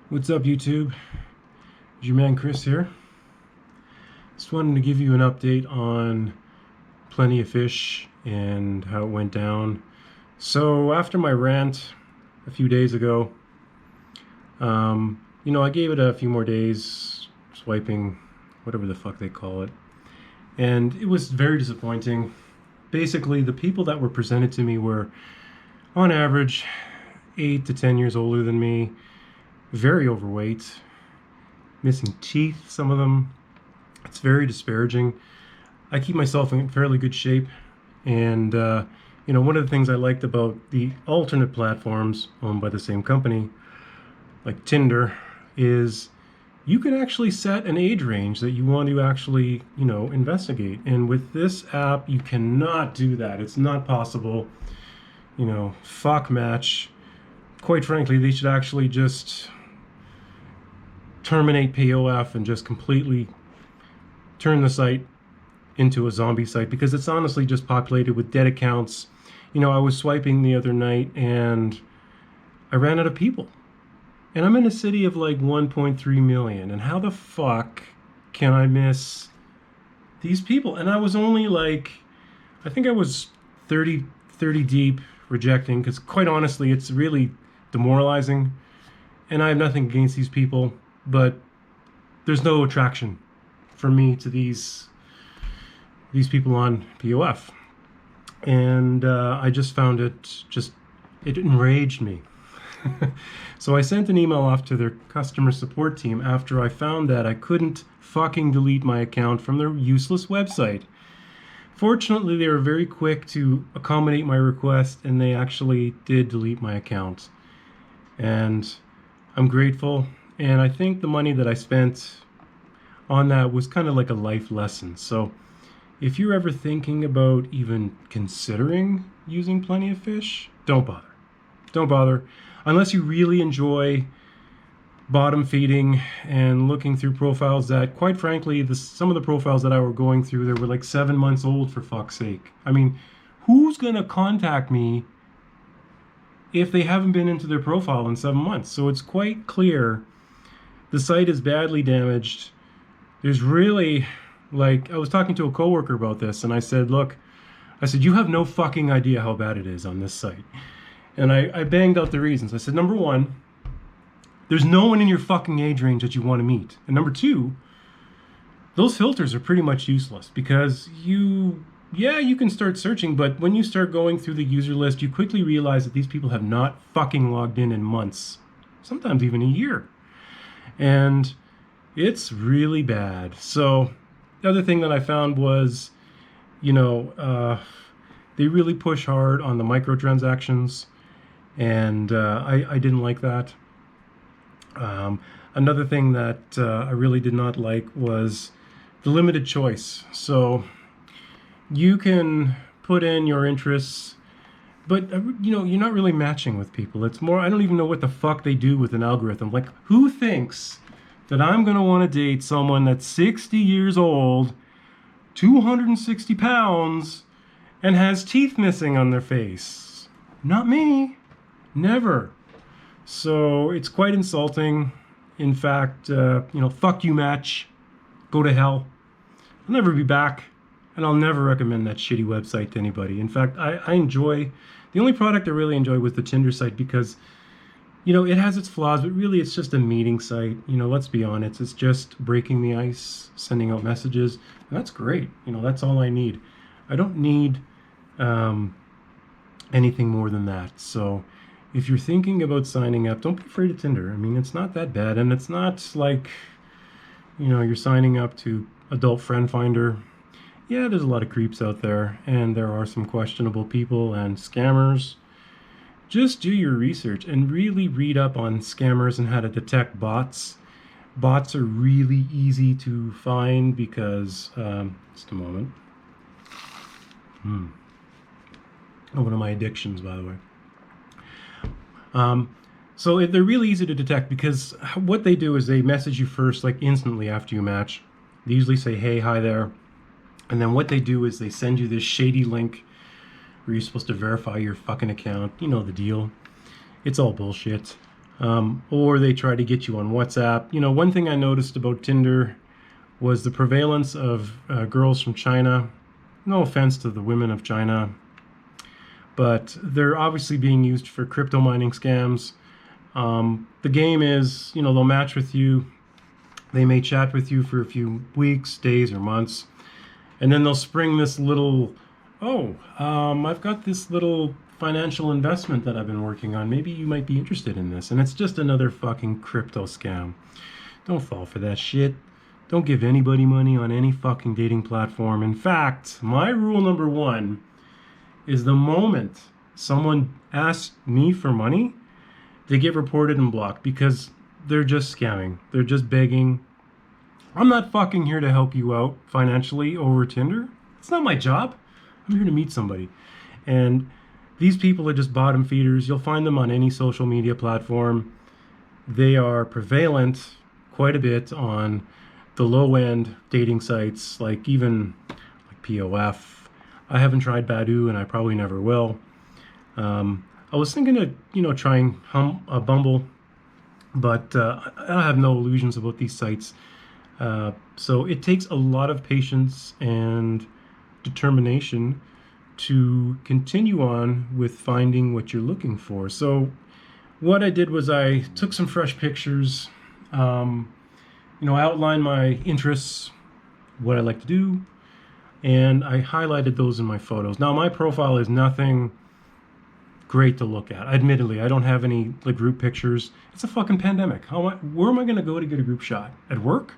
What's up, YouTube? It's your man Chris here. Just wanted to give you an update on Plenty of Fish and how it went down. So after my rant a few days ago, I gave it a few more days, swiping, whatever the fuck they call it. And it was very disappointing. Basically, the people that were presented to me were, on average, 8 to 10 years older than me, very overweight, missing teeth, some of them. It's very disparaging. I keep myself in fairly good shape, and one of the things I liked about the alternate platforms owned by the same company, like Tinder, is you can actually set an age range that you want to actually, investigate. And with this app, you cannot do that. It's not possible. Fuck Match. Quite frankly, they should actually just terminate POF and just completely turn the site into a zombie site, because it's honestly just populated with dead accounts. I was swiping the other night and I ran out of people. And I'm in a city of like 1.3 million. And how the fuck can I miss these people? And I was only like, I think I was 30 deep rejecting, because quite honestly, it's really demoralizing. And I have nothing against these people, but there's no attraction for me to these people on POF. And I just found it enraged me. So I sent an email off to their customer support team after I found that I couldn't fucking delete my account from their useless website. Fortunately, they were very quick to accommodate my request, and they actually did delete my account. And I'm grateful. And I think the money that I spent on that was kind of like a life lesson. So if you're ever thinking about even considering using Plenty of Fish, don't bother. Don't bother. Unless you really enjoy bottom feeding and looking through profiles that, quite frankly, some of the profiles that I were going through, they were like 7 months old, for fuck's sake. I mean, who's going to contact me if they haven't been into their profile in 7 months? So it's quite clear the site is badly damaged. There's really, I was talking to a coworker about this, and I said, look, you have no fucking idea how bad it is on this site. And I banged out the reasons. I said, number one, there's no one in your fucking age range that you want to meet. And number two, those filters are pretty much useless, because you can start searching, but when you start going through the user list, you quickly realize that these people have not fucking logged in months, sometimes even a year. And it's really bad. So the other thing that I found was, they really push hard on the microtransactions, and I didn't like that. Another thing that I really did not like was the limited choice. So you can put in your interests, but you're not really matching with people. It's more, I don't even know what the fuck they do with an algorithm. Like, who thinks that I'm going to want to date someone that's 60 years old, 260 pounds, and has teeth missing on their face? Not me. Never. So it's quite insulting. In fact, fuck you, Match. Go to hell. I'll never be back, and I'll never recommend that shitty website to anybody. In fact, I enjoy, the only product I really enjoy was the Tinder site, because it has its flaws, but really it's just a meeting site. Let's be honest, it's just breaking the ice, sending out messages, and that's great. That's all I need. I don't need anything more than that. So if you're thinking about signing up, don't be afraid of Tinder. I mean, it's not that bad, and it's not like, you're signing up to Adult Friend Finder. Yeah, there's a lot of creeps out there, and there are some questionable people and scammers. Just do your research and really read up on scammers and how to detect bots. Bots are really easy to find because, just a moment. One of my addictions, by the way. So they're really easy to detect, because what they do is they message you first, like instantly after you match. They usually say, hey, hi there. And then what they do is they send you this shady link where you're supposed to verify your fucking account. You know the deal. It's all bullshit. or they try to get you on WhatsApp. You know, one thing I noticed about Tinder was the prevalence of girls from China. No offense to the women of China, but they're obviously being used for crypto mining scams. The game is, you know, they'll match with you. They may chat with you for a few weeks, days, or months, and then they'll spring this little, oh, I've got this little financial investment that I've been working on. Maybe you might be interested in this. And it's just another fucking crypto scam. Don't fall for that shit. Don't give anybody money on any fucking dating platform. In fact, my rule number one is the moment someone asks me for money, they get reported and blocked because they're just scamming. They're just begging. I'm not fucking here to help you out financially over Tinder. It's not my job. I'm here to meet somebody. And these people are just bottom feeders. You'll find them on any social media platform. They are prevalent quite a bit on the low-end dating sites, like even like POF. I haven't tried Badoo, and I probably never will. I was thinking of, you know, trying Bumble, but I have no illusions about these sites. So it takes a lot of patience and determination to continue on with finding what you're looking for. So what I did was I took some fresh pictures, you know, I outlined my interests, what I like to do, and I highlighted those in my photos. Now my profile is nothing great to look at. Admittedly, I don't have any like group pictures. It's a fucking pandemic. Where am I going to go to get a group shot? At work?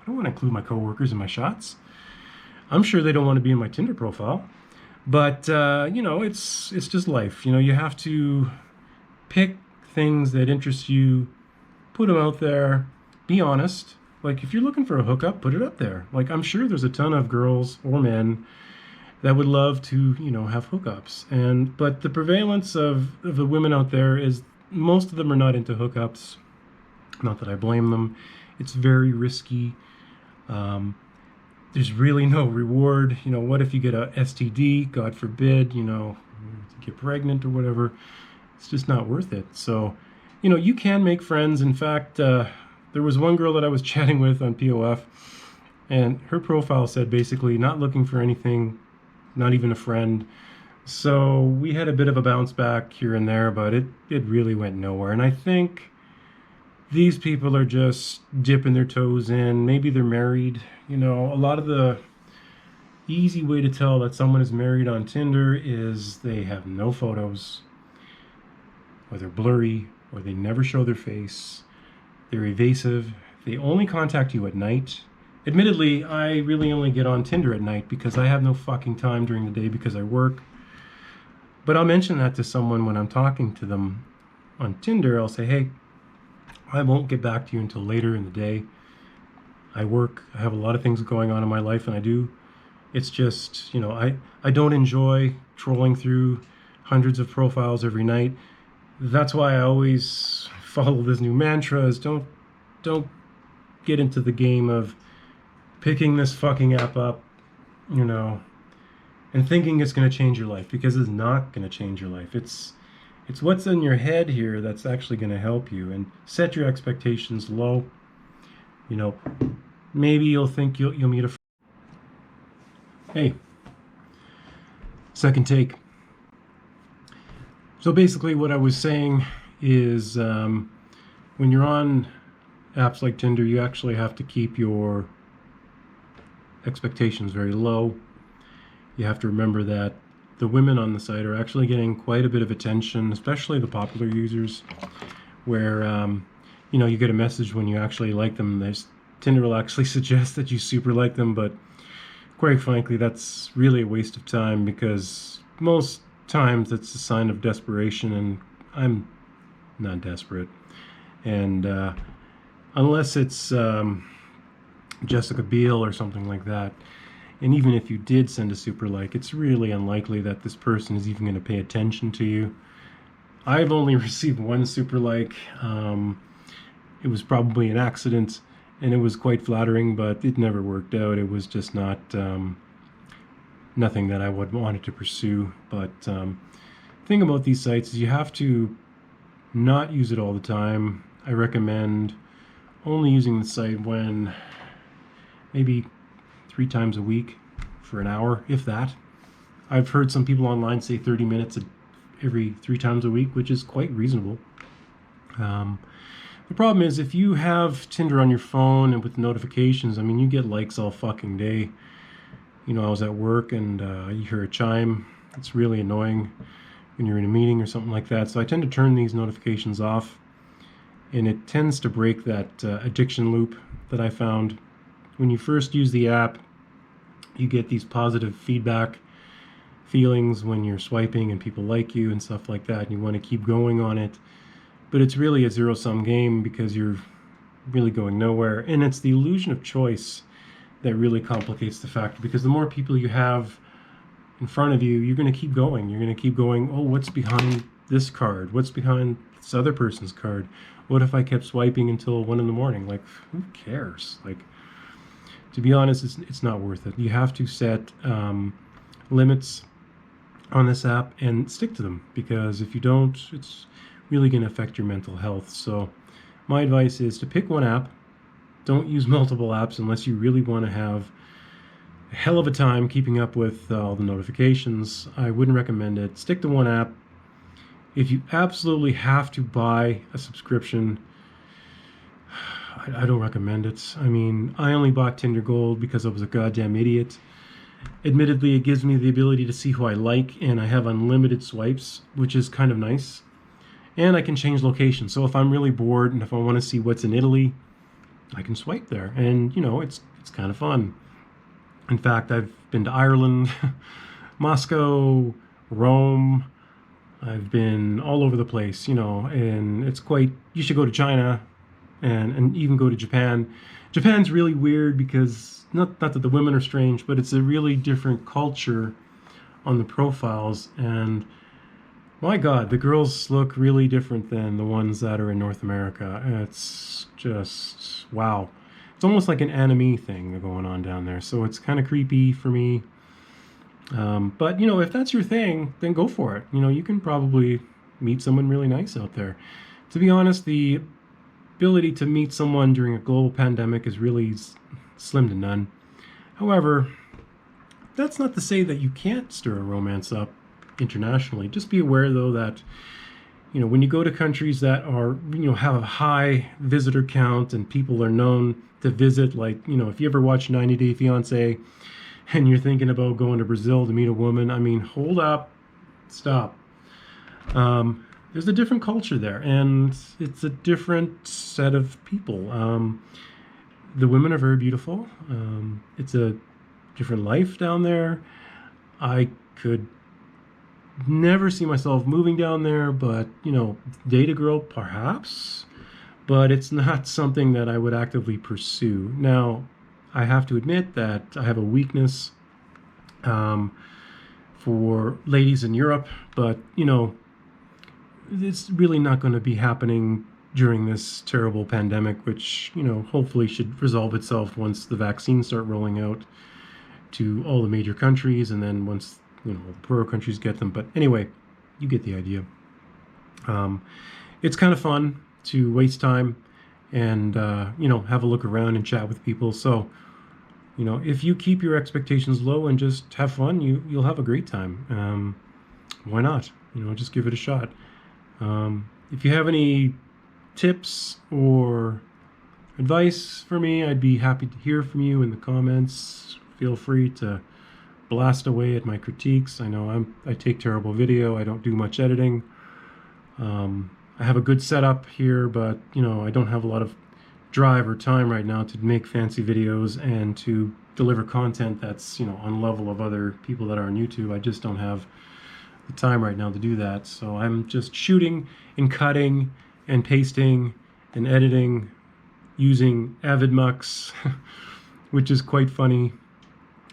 I don't want to include my coworkers in my shots. I'm sure they don't want to be in my Tinder profile. But you know, it's just life. You know, you have to pick things that interest you, put them out there, be honest. Like if you're looking for a hookup, put it up there. Like I'm sure there's a ton of girls or men that would love to, you know, have hookups. But the prevalence of the women out there is most of them are not into hookups. Not that I blame them. It's very risky. There's really no reward. You know, what if you get a STD, God forbid, you know, get pregnant or whatever. It's just not worth it. So, you know, you can make friends. In fact, there was one girl that I was chatting with on POF, and her profile said basically not looking for anything, not even a friend. So we had a bit of a bounce back here and there, but it really went nowhere. And I think these people are just dipping their toes in. Maybe they're married. You know, a lot of the easy way to tell that someone is married on Tinder is they have no photos, or they're blurry, or they never show their face. They're evasive. They only contact you at night. Admittedly, I really only get on Tinder at night because I have no fucking time during the day because I work. But I'll mention that to someone when I'm talking to them on Tinder. I'll say, hey, I won't get back to you until later in the day. I work. I have a lot of things going on in my life, and I do. It's just, you know, I don't enjoy trolling through hundreds of profiles every night. That's why I always follow this new mantra is don't get into the game of picking this fucking app up, you know, and thinking it's going to change your life, because it's not going to change your life. It's what's in your head here that's actually going to help you. And set your expectations low. You know, maybe you'll think you'll meet a friend. Hey, second take. So basically what I was saying is when you're on apps like Tinder, you actually have to keep your expectations very low. You have to remember that the women on the site are actually getting quite a bit of attention, especially the popular users, where you know, you get a message when you actually like them. Tinder will actually suggest that you super like them, but quite frankly, that's really a waste of time, because most times it's a sign of desperation, and I'm not desperate. And unless it's Jessica Biel or something like that, and even if you did send a super like, it's really unlikely that this person is even going to pay attention to you. I've only received one super like. It was probably an accident, and it was quite flattering, but it never worked out. It was just not nothing that I would wanted to pursue. But thing about these sites is you have to not use it all the time. I recommend only using the site when maybe 3 times a week for an hour, if that. I've heard some people online say 30 minutes every 3 times a week, which is quite reasonable. The problem is if you have Tinder on your phone and with notifications, I mean, you get likes all fucking day. You know, I was at work and you hear a chime. It's really annoying when you're in a meeting or something like that. So I tend to turn these notifications off, and it tends to break that addiction loop that I found. When you first use the app, you get these positive feedback feelings when you're swiping and people like you and stuff like that, and you want to keep going on it. But it's really a zero-sum game because you're really going nowhere. And it's the illusion of choice that really complicates the factor, because the more people you have in front of you, you're going to keep going. You're going to keep going, oh, what's behind this card? What's behind this other person's card? What if I kept swiping until 1 a.m? Like, who cares? Like, to be honest, it's not worth it. You have to set limits on this app and stick to them, because if you don't, it's really going to affect your mental health. So my advice is to pick one app. Don't use multiple apps unless you really want to have a hell of a time keeping up with all the notifications. I wouldn't recommend it. Stick to one app. If you absolutely have to buy a subscription, I don't recommend it. I mean, I only bought Tinder Gold because I was a goddamn idiot. Admittedly, it gives me the ability to see who I like, and I have unlimited swipes, which is kind of nice. And I can change location. So if I'm really bored and if I want to see what's in Italy, I can swipe there. And, you know, it's kind of fun. In fact, I've been to Ireland, Moscow, Rome. I've been all over the place, you know, and it's quite, you should go to China and even go to Japan. Japan's really weird because, not that the women are strange, but it's a really different culture on the profiles. And my God, the girls look really different than the ones that are in North America. It's just, wow. It's almost like an anime thing going on down there. So it's kind of creepy for me. But, you know, if that's your thing, then go for it. You know, you can probably meet someone really nice out there. To be honest, the ability to meet someone during a global pandemic is really slim to none. However, that's not to say that you can't stir a romance up internationally. Just be aware, though, that, you know, when you go to countries that are, you know, have a high visitor count and people are known to visit, like, you know, if you ever watch 90 Day Fiancé and you're thinking about going to Brazil to meet a woman, I mean, hold up, stop. There's a different culture there, and it's a different set of people. The women are very beautiful. It's a different life down there. I could never see myself moving down there, but, you know, date a girl perhaps, but it's not something that I would actively pursue. Now, I have to admit that I have a weakness for ladies in Europe, but, you know, it's really not going to be happening during this terrible pandemic, which, you know, hopefully should resolve itself once the vaccines start rolling out to all the major countries, and then once, you know, poorer countries get them. But anyway, you get the idea. It's kind of fun to waste time and, you know, have a look around and chat with people. So, you know, if you keep your expectations low and just have fun, you'll have a great time. Why not? You know, just give it a shot. If you have any tips or advice for me, I'd be happy to hear from you in the comments. Feel free to blast away at my critiques. I know I take terrible video. I don't do much editing. I have a good setup here, but, you know, I don't have a lot of drive or time right now to make fancy videos and to deliver content that's, you know, on level of other people that are on YouTube. I just don't have the time right now to do that. So I'm just shooting and cutting and pasting and editing using AvidMux, which is quite funny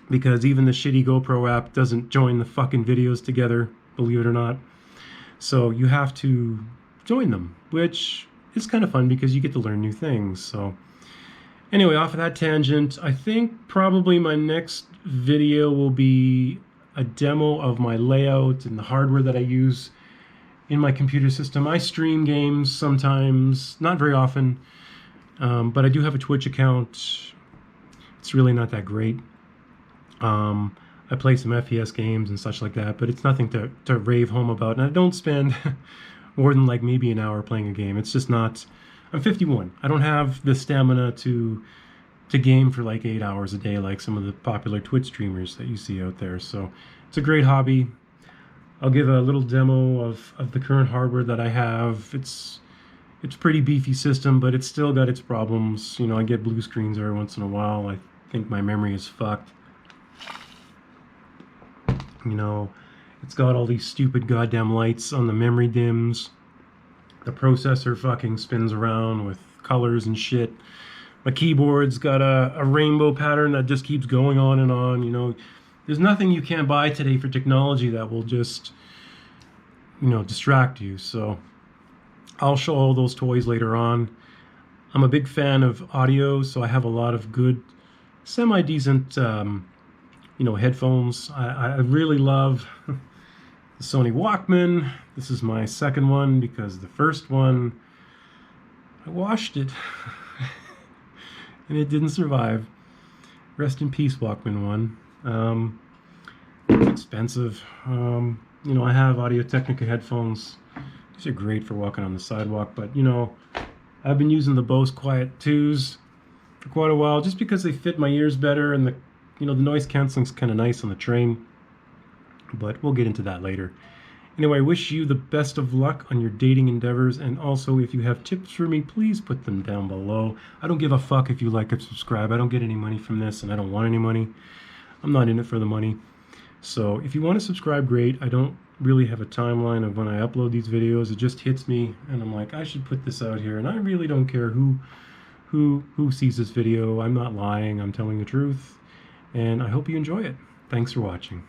because even the shitty GoPro app doesn't join the fucking videos together, believe it or not. So you have to join them, which is kind of fun because you get to learn new things. So anyway, off of that tangent, I think probably my next video will be a demo of my layout and the hardware that I use in my computer system. I stream games sometimes, not very often, but I do have a Twitch account. It's really not that great. I play some FPS games and such like that, but it's nothing to rave home about. And I don't spend more than like maybe an hour playing a game. It's just not. I'm 51. I don't have the stamina to game for like 8 hours a day like some of the popular Twitch streamers that you see out there. So it's a great hobby. I'll give a little demo of the current hardware that I have. It's pretty beefy system, but it's still got its problems. You know, I get blue screens every once in a while. I think my memory is fucked. You know, it's got all these stupid goddamn lights on the memory dims. The processor fucking spins around with colors and shit. My keyboard's got a rainbow pattern that just keeps going on and on. You know, there's nothing you can't buy today for technology that will just, you know, distract you. So I'll show all those toys later on. I'm a big fan of audio, so I have a lot of good, semi-decent, you know, headphones. I really love the Sony Walkman. This is my second one because the first one, I washed it and it didn't survive. Rest in peace, Walkman 1. It's expensive. You know, I have Audio-Technica headphones. These are great for walking on the sidewalk, but you know, I've been using the Bose Quiet 2s for quite a while just because they fit my ears better, and the, you know, the noise canceling's kind of nice on the train, but we'll get into that later. Anyway, I wish you the best of luck on your dating endeavors, and also if you have tips for me, please put them down below. I don't give a fuck if you like or subscribe. I don't get any money from this, and I don't want any money. I'm not in it for the money. So if you want to subscribe, great. I don't really have a timeline of when I upload these videos. It just hits me, and I'm like, I should put this out here, and I really don't care who sees this video. I'm not lying. I'm telling the truth, and I hope you enjoy it. Thanks for watching.